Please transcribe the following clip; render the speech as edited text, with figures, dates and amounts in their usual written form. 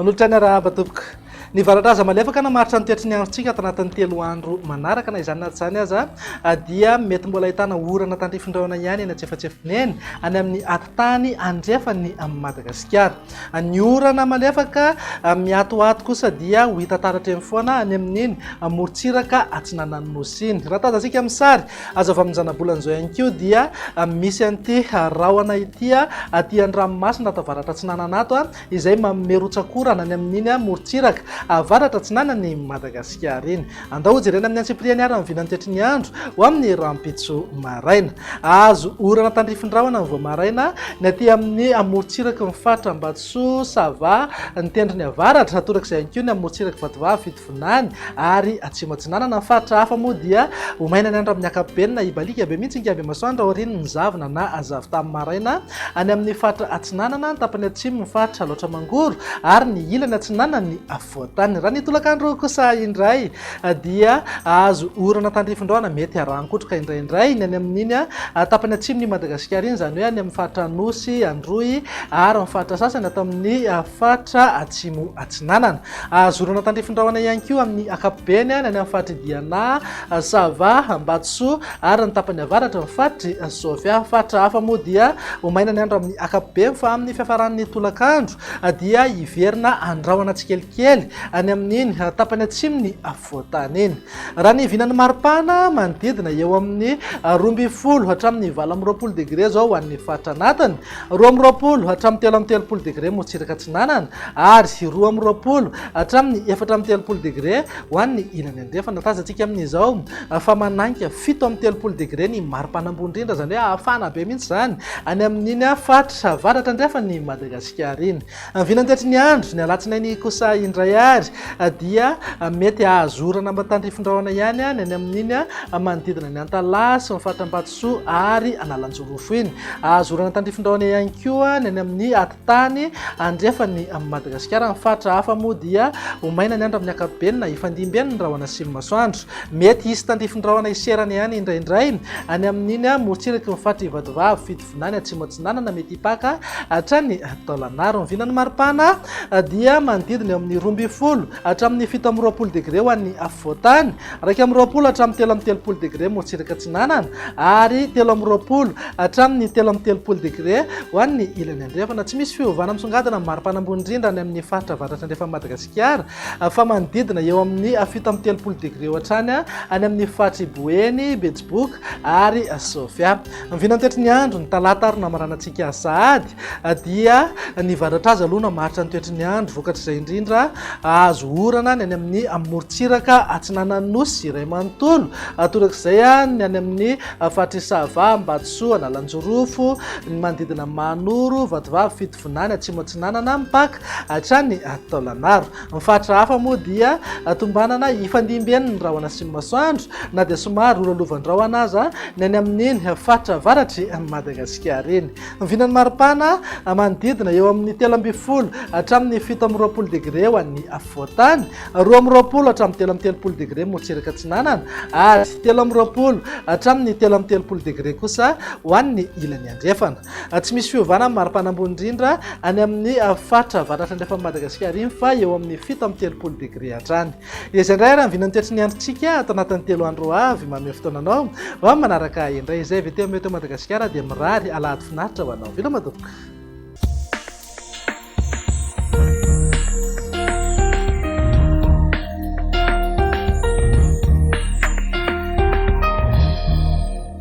manolotra ny arahaba tompoko ny varatra aza malefaka namaritra ny toetrany androntsika tanatin'ny 3 andro manaraka na izany naty izany aza dia mety mbola ahitana orana tandrifindraona ihany eny antsefatsefiny eny any amin'ny atitany andrefany amin'ny Madagasikara. Ny orana malefaka miatoato kosa dia ho hita taratra eny foana any amin'iny morontsiraka atsinanan'ny nosy iny. Raha tazantsika amin'ny sary azo avy amin'ny zanabolan'izao ihany koa dia misy an'ity rahona ity aty an-dranomasina atao varatra atsinanana ato izay manome rotsakorana any amin'iny morontsiraka avaratra atsinanany Madagasikara iny. Andao jerena amin'ny antsipriany ary mivinany toetry ny andro ho amin'ny rampitso maraina. Azo orana tandrifindraona ny voamaraina ny aty amin'ny morontsiraka ny fatra Ambatsoa, Sava, ny tendrony avaratra torak'izay ihany koa ny morontsiraka Vatovavy, Fitovinany ary atsimo atsinanana. Ny fatra hafa moa dia ho maina ny andro amin'ny ankapobeny na ibalika be mihitsy ingaby masoandro aoriany ny zavona na azavy tamin'ny maraina any amin'ny fatra atsinanana, ny tapany atsimo ny fatra loatra mangoro ary ny ilany atsinanany afovoantany. Raha ny tolakandro kosa indray dia azo orana tandrifindraona mety arankotroka indraindray ny any amin'iny tapany atsimo ny Madagasikara iny, izany hoe any amin'ny fatra Anosy, Androy ary amin'ny fatra sasany atao amin'ny fatra atsimo atsinanana. Azo orana tandrifindraona ihany koa amin'ny ankapobeny any amin'ny fatra Diana, Sava, Ambatsoa ary ny tapany avaratra ny fatry Sofia. Fatra hafa moa dia ho maina ny andro amin'ny ankapobeny fa amin'ny fiafaran'ny tolakandro dia iverina andrahona tsikelikely any amin'iny tapany atsimo ny afovoantany iny. Raha ny vinan'ny maripana manodidina eo amin'ny 12 hatramin'ny 24 degré zao ho an'ny fatra anatiny, 12 hatramin'ny 13 degré morontsiraka atsinanana ary 12 hatramin'ny 14 degré ho an'ny ilany andrefana. Tazantsika amin'izao fa mananika 17 degré ny maripana ambony indrindra, izany hoe afana be mihitsy zany any amin'iny fatra avaratra andrefany Madagasikara iny. Vinany toetry ny andro ny alatsinainy kosa indray ary dia mety ahazorana tandrifindraona ihany any amin'iny manodidina ny Antalasy, ny fatra Ambatsoa ary Analanjorofo iny. Ahazorana tandrifindraona ihany koa ny amin'ny atitany andrefany Madagasikara. Ny fatra hafa moa dia ho maina ny andro amin'ny ankapobeny na ifandimby ny rahona asimo masoandro. Mety hisy tandrifindraona iserana ihany indraindray any amin'iny morontsiraka ny fatra Vatovavy, Fitovinany, atsimo atsinanana mety hipaka hatrany Taolagnaro. Ny vinan'ny maripana dia manodidina eo amin'ny 12 hatramin'ny 17 degré ho an'ny afovoantany, 20 hatramin'ny 13 degré morontsiraka atsinanana ary 13 hatramin'ny 13 degré ho an'ny ilany andrefana. Tsy misy fiovana misongadina amin'ny maripana ambony indrindra any amin'ny faritra avaratra andrefana Madagasikara fa manodidina eo amin'ny 17 degré hatrany any amin'ny fatra Iboeny, Betsiboka ary Sofia. Mivinany toetry ny andro ny talata ary namaranantsika sahady dia ny varatra azy aloha namaritra ny toetry ny andro vokatr'izay indrindra azo orana ny any amin'ny morontsiraka atsinanan'ny nosy iray manontolo torak'izay ny any amin'ny fatra Sava, Ambatsoa, Analanjorofo, ny manodidina Manoro, Vatovavy, Fitovinany, atsimo atsinanana mipaka hatrany Taolagnaro. Ny fatra hafa moa dia tombanana ifandimby ny rahona asimo masoandro na dia somary olalovan-drahona aza ny any amin'iny fatra avaratry Madagasikara iny. Vinan'ny maripana manodidina eo amin'ny 13 hatramin'ny 17 degré ho an'ny afovoantany, 12 hatramin'ny 13 degré morontsiraka atsinanana ary 13 hatramin'ny 13 degré kosa ho an'ny ilany andrefana. Tsy misy fiovana amin'ny maripana ambony indrindra any amin'ny fatra avaratra andrefana Madagasikara iny fa eo amin'ny 17 degré hatrany. Izay indray ary vinany toetry ny androntsika atao anatin'ny 3 andro avy manome fotoananao ho manaraka indray izay vete mety Madagasikara dia mirary alahady finaritra ho anao. Vilama tompoko.